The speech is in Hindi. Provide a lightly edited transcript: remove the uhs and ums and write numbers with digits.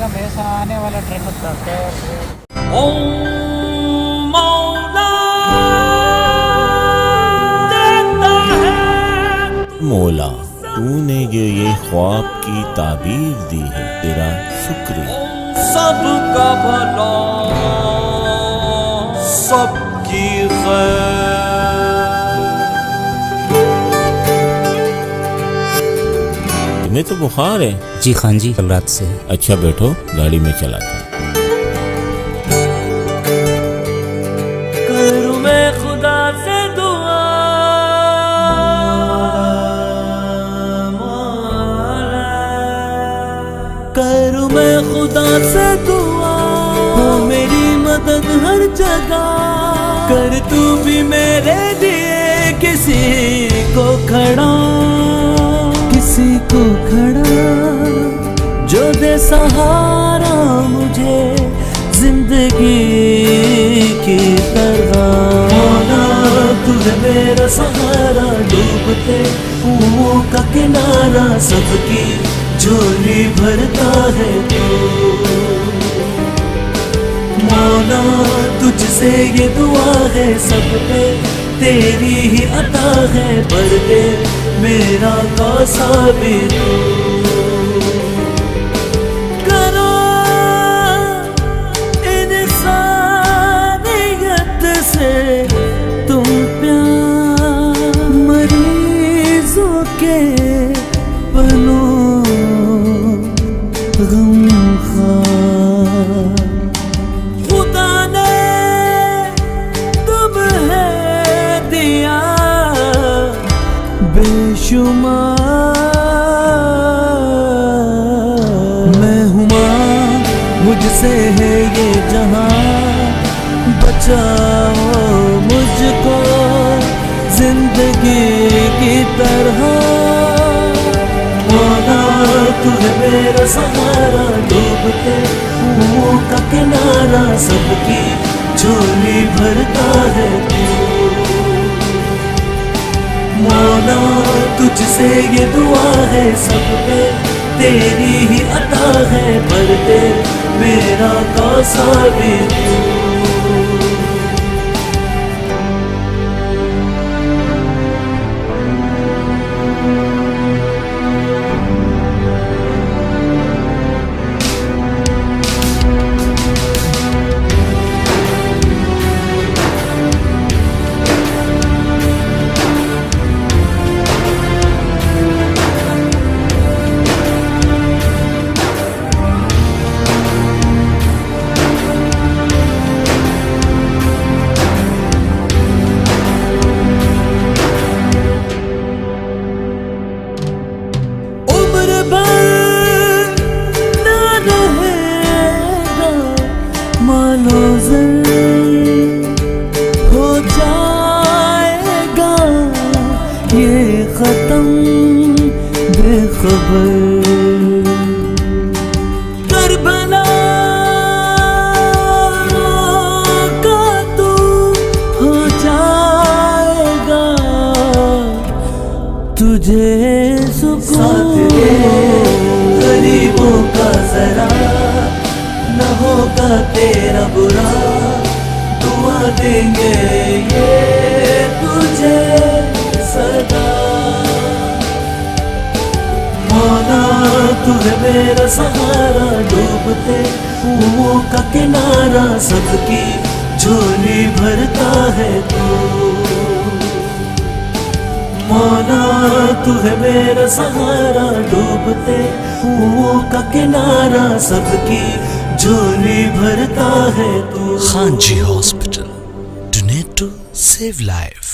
एकदम ऐसा आने वाला ट्रेंड था। मौला, तूने जो ये ख्वाब की ताबीर दी है, तेरा शुक्रिया। सबका भला, सबकी खैर। तुम्हें तो बुखार है? जी खान जी, कल रात से। अच्छा बैठो, गाड़ी में चलाता हूँ। करूँ मैं खुदा से दुआ, करूँ मैं खुदा से दुआ, हो मेरी मदद हर जगह। कर तू भी मेरे लिए किसी को खड़ा, किसी को खड़ा, जो दे सहारा मुझे जिंदगी की तरह। मौला तू है मेरा सहारा, डूबते कुओं का किनारा, सबकी झोली भरता है तू। मौला तुझसे ये दुआ है, सब पे तेरी ही अता है, भर दे मेरा कासा भी तू। करो इंसानियत से तुम प्यार, मरीजों के बनो गमखार। खुदा ने तुम्हें दिया बेशुमार। मैं हूँ माँ, मुझसे है ये जहां, बचाओ मुझको जिंदगी की तरह। मौला तू है मेरा सहारा, डूबते कुओं का किनारा, सबकी झोली भरता है तू। मौला तुझसे ये दुआ है, सब पे तेरी ही अता है, भर दे मेरा कासा भी तू। मानो ज़र हो जाएगा ये खत्म बेखबर। करबला का तू हो जाएगा, तुझे सुकून गरीबों का जरा न होगा तेरा बुरा। दुआ देंगे ये तुझे सदा। मौला तू है मेरा सहारा, डूबते कुओं का किनारा, सबकी झोली भरता है तू। मौला तू है मेरा सहारा, डूबते कुओं का किनारा, सबकी झोली भरता है तू। Khan ji hospital, donate to save life.